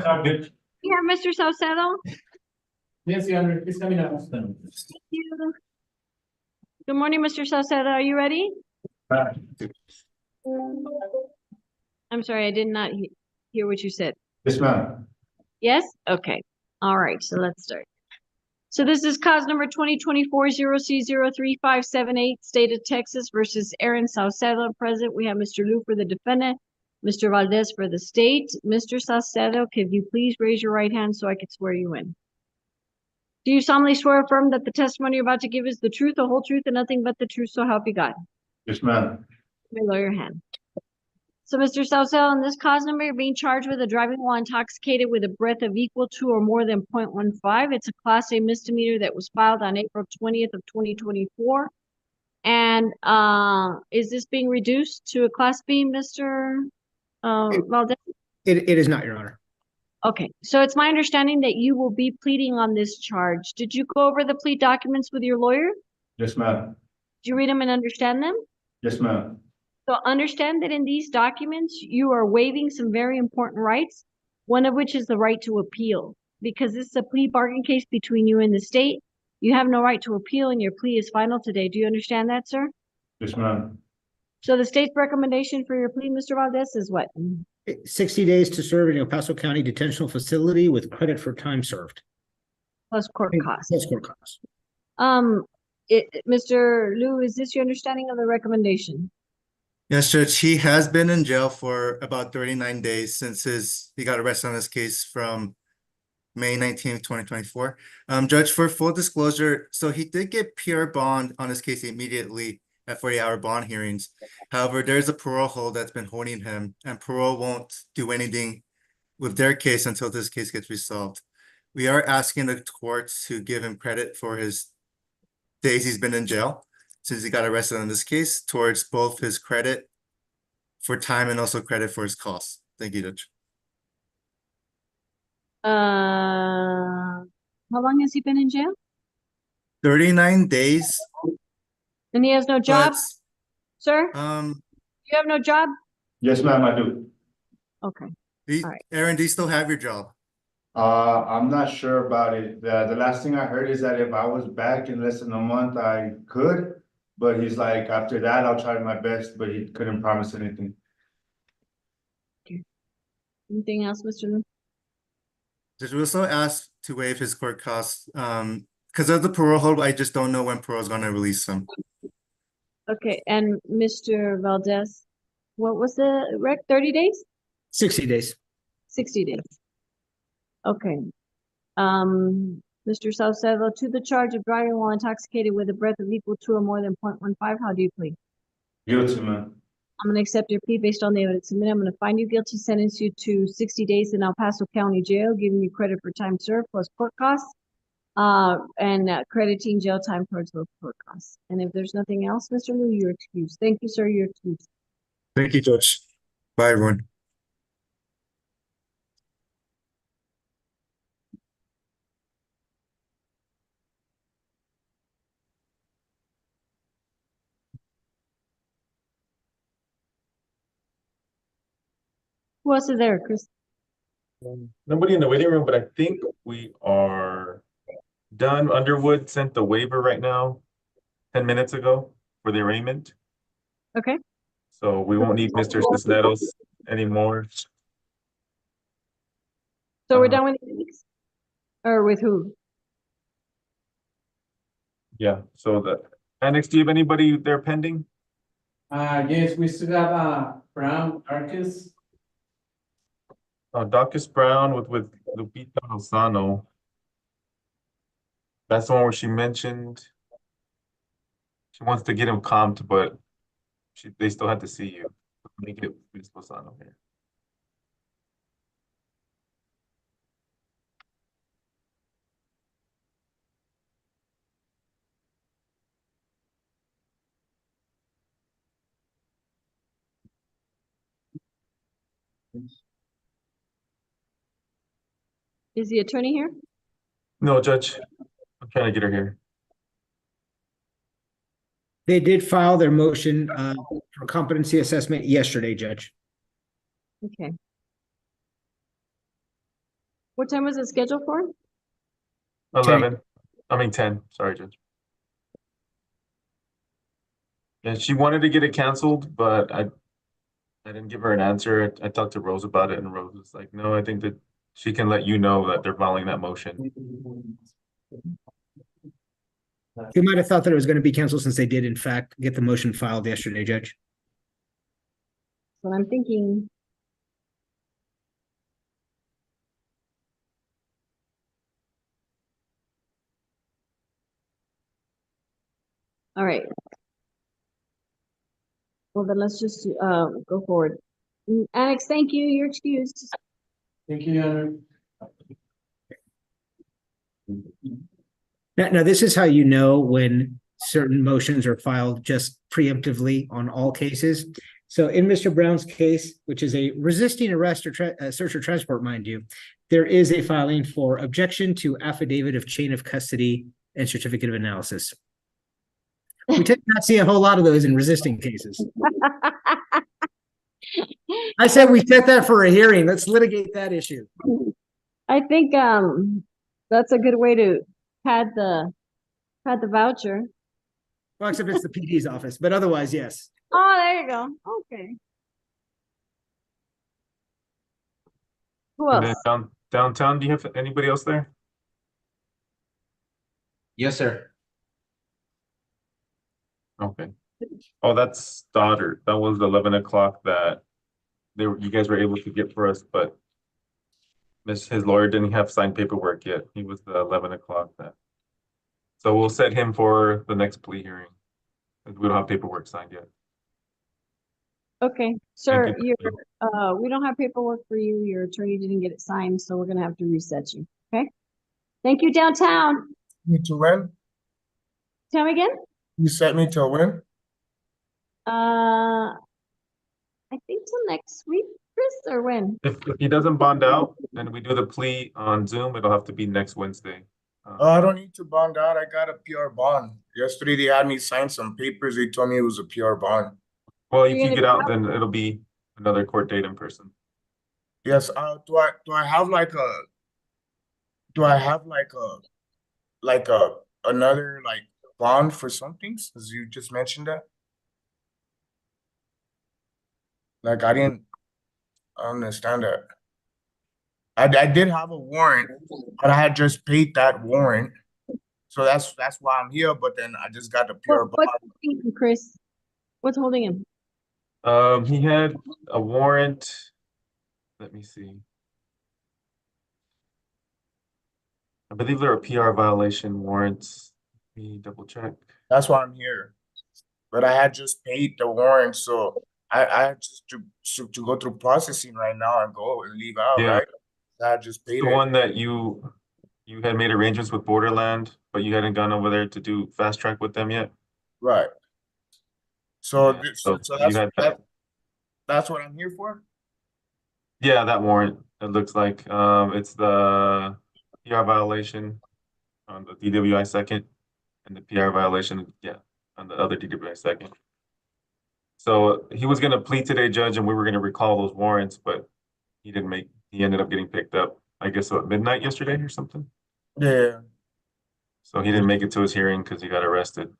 coming out, bitch. You have Mr. Salcedo? Yes, Your Honor, it's coming out. Thank you. Good morning, Mr. Salcedo. Are you ready? I'm sorry, I did not hear what you said. Yes, ma'am. Yes? Okay. All right, so let's start. So this is cause number 2024-0C03578, State of Texas versus Aaron Salcedo. Present, we have Mr. Liu for the defendant, Mr. Valdez for the state. Mr. Salcedo, could you please raise your right hand so I can swear you in? Do you solemnly swear or affirm that the testimony you're about to give is the truth, the whole truth, and nothing but the truth, so help you God? Yes, ma'am. Let me lower your hand. So, Mr. Salcedo, in this cause number, you're being charged with a driving while intoxicated with a breath of equal to or more than 0.15. It's a Class A misdemeanor that was filed on April 20th of 2024. And is this being reduced to a Class B, Mr. Valdez? It is not, Your Honor. Okay, so it's my understanding that you will be pleading on this charge. Did you go over the plea documents with your lawyer? Yes, ma'am. Did you read them and understand them? Yes, ma'am. So understand that in these documents, you are waiving some very important rights, one of which is the right to appeal. Because this is a plea bargain case between you and the state, you have no right to appeal and your plea is final today. Do you understand that, sir? Yes, ma'am. So the state's recommendation for your plea, Mr. Valdez, is what? 60 days to serve in El Paso County Detention Facility with credit for time served. Plus court costs. Plus court costs. Mr. Liu, is this your understanding of the recommendation? Yes, Judge. He has been in jail for about 39 days since he got arrested on this case from May 19th, 2024. Judge, for full disclosure, so he did get PR bond on this case immediately at 40-hour bond hearings. However, there's a parole hold that's been holding him, and parole won't do anything with their case until this case gets resolved. We are asking the courts to give him credit for his days he's been in jail since he got arrested on this case towards both his credit for time and also credit for his costs. Thank you, Judge. How long has he been in jail? 39 days. And he has no job, sir? You have no job? Yes, ma'am, I do. Okay. All right. Aaron, do you still have your job? I'm not sure about it. The last thing I heard is that if I was back in less than a month, I could. But he's like, after that, I'll try my best, but he couldn't promise anything. Okay. Anything else, Mr. Liu? Judge, we also asked to waive his court costs. Because of the parole hold, I just don't know when parole is going to release him. Okay, and Mr. Valdez, what was the rec? 30 days? 60 days. 60 days. Okay. Mr. Salcedo, to the charge of driving while intoxicated with a breath of equal to or more than 0.15, how do you plead? Guilty, ma'am. I'm going to accept your plea based on the evidence submitted. I'm going to find you guilty, sentence you to 60 days in El Paso County Jail, giving you credit for time served plus court costs, and crediting jail time towards those court costs. And if there's nothing else, Mr. Liu, you're excused. Thank you, sir. You're excused. Thank you, Judge. Bye, everyone. Who else is there, Chris? Nobody in the waiting room, but I think we are done. Underwood sent the waiver right now, 10 minutes ago, for the arraignment. Okay. So we won't need Mr. Cisneros anymore. So we're done with these? Or with who? Yeah, so the annex, do you have anybody there pending? Yes, we still have Brown Arcus. Docus Brown with Lupita Lozano. That's the one where she mentioned she wants to get him comped, but they still have to see you. Let me get Ms. Lozano here. Is the attorney here? No, Judge. I'm trying to get her here. They did file their motion for competency assessment yesterday, Judge. Okay. What time was it scheduled for? 11, I mean 10, sorry, Judge. Yeah, she wanted to get it canceled, but I didn't give her an answer. I talked to Rose about it, and Rose was like, no, I think that she can let you know that they're filing that motion. You might have thought that it was going to be canceled since they did in fact get the motion filed yesterday, Judge. That's what I'm thinking. All right. Well, then let's just, go forward. Alex, thank you. You're excused. Thank you, Your Honor. Now, this is how you know when certain motions are filed just preemptively on all cases. So in Mr. Brown's case, which is a resisting arrest or search or transport, mind you, there is a filing for objection to affidavit of chain of custody and certificate of analysis. We tend not see a whole lot of those in resisting cases. I said we set that for a hearing. Let's litigate that issue. I think, that's a good way to pad the voucher. Well, except it's the PD's office, but otherwise, yes. Oh, there you go. Okay. Who And else? then downtown, do you have anybody else there? Yes, sir. Okay. Oh, that's Stoddard. That was 11 o'clock that you guys were able to get for us, but his lawyer didn't have signed paperwork yet. He was the 11 o'clock that. So we'll set him for the next plea hearing. We don't have paperwork signed yet. Okay, sir, Thank you're, you. we don't have paperwork for you. Your attorney didn't get it signed, so we're gonna have to reset you. Okay? Thank you, downtown. Me to when? Tell me again? You set me till when? I think till next week, Chris, or when? If he doesn't bond out and we do the plea on Zoom, it'll have to be next Wednesday. Oh, I don't need to bond out. I got a PR bond. Yesterday they had me sign some papers. They told me it was a PR bond. Well, if You're you gonna get be out, then it'll be another court date in person. Yes. Do I have like a another like bond for some things? As you just mentioned that. Like I didn't understand that. I did have a warrant, but I had just paid that warrant. So that's why I'm here. But then I just got the PR What's bond. holding him, Chris? What's holding him? He had a warrant. Let me see. I believe there are PR violation warrants. Let me double check. That's why I'm here. But I had just paid the warrant, so I had just to go through processing right now and go and leave out, Yeah. right? I had just paid The it. one that you had made arrangements with Borderland, but you hadn't gone over there to do fast track with them yet. Right. So Yeah, so you had that. that's what I'm here for? Yeah, that warrant. It looks like it's the PR violation on the DWI second and the PR violation, yeah, on the other DWI second. So he was gonna plead today, Judge, and we were gonna recall those warrants, but he ended up getting picked up, I guess, at midnight yesterday or something. Yeah. So he didn't make it to his hearing because he got arrested.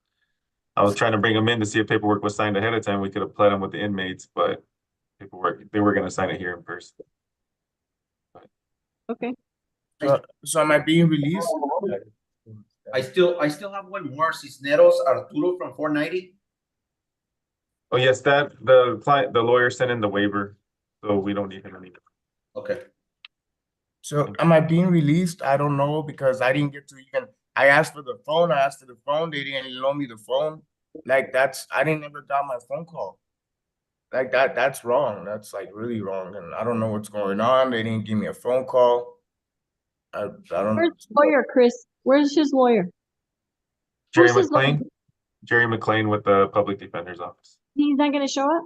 I was trying to bring him in to see if paperwork was signed ahead of time. We could have pled him with the inmates, but paperwork, they were gonna sign it here in person. Okay. So am I being released? I still have one more. Cisneros Arturo from 490. Oh, yes, the lawyer sent in the waiver, so we don't need him anymore. Okay. So am I being released? I don't know because I didn't get to even I asked for the phone, they didn't loan me the phone. Like I didn't ever got my phone call. Like that's wrong. That's like really wrong. And I don't know what's going on. They didn't give me a phone call. I don't Where's his lawyer, Chris? Where's his lawyer? Jerry Who's his lawyer? McLean? Jerry McLean with the Public Defender's Office. He's not gonna show up?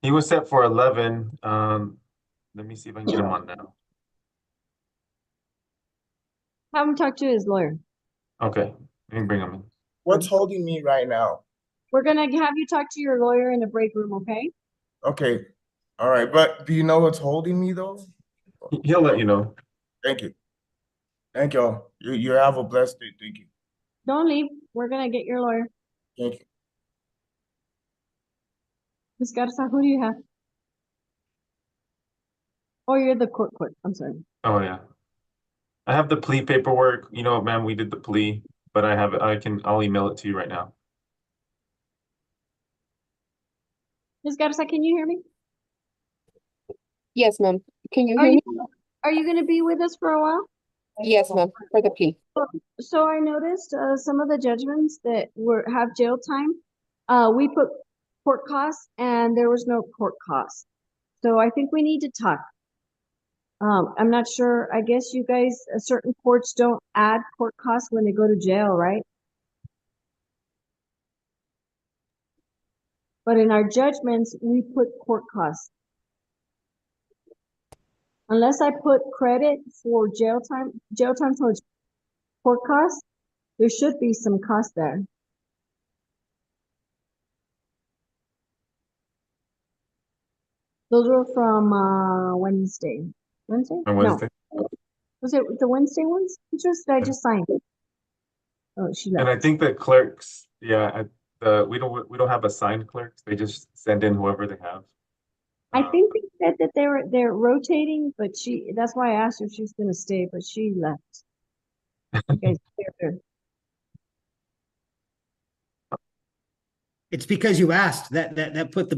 He was set for 11. Let me see if I can get him on now. Have him talk to his lawyer. Okay, let me bring him in. What's holding me right now? We're gonna have you talk to your lawyer in the break room, okay? Okay. All right. But do you know what's holding me though? He'll let you know. Thank you. Thank y'all. You have a blessed day. Thank you. Don't leave. We're gonna get your lawyer. Thank you. Ms. Garza, who do you have? Oh, you're the court clerk. I'm sorry. Oh, yeah. I have the plea paperwork. You know what, ma'am, we did the plea, but I have it. I'll email it to you right now. Ms. Garza, can you hear me? Yes, ma'am. Can you Are hear me? Are you gonna be with us for a while? Yes, ma'am, for the plea. So I noticed some of the judgments that have jail time. We put court costs and there was no court cost. So I think we need to talk. I'm not sure. I guess you guys, certain courts don't add court costs when they go to jail, right? But in our judgments, we put court costs. Unless I put credit for jail time towards court costs, there should be some cost there. Those were from Wednesday. Wednesday? On Wednesday. No. Was it the Wednesday ones? Which was I just signed? Oh, she And I left. think that clerks, yeah, we don't have assigned clerks. They just send in whoever they have. I think they said that they're rotating, but that's why I asked her if she was gonna stay, but she left. You guys cleared her. It's because you asked that put the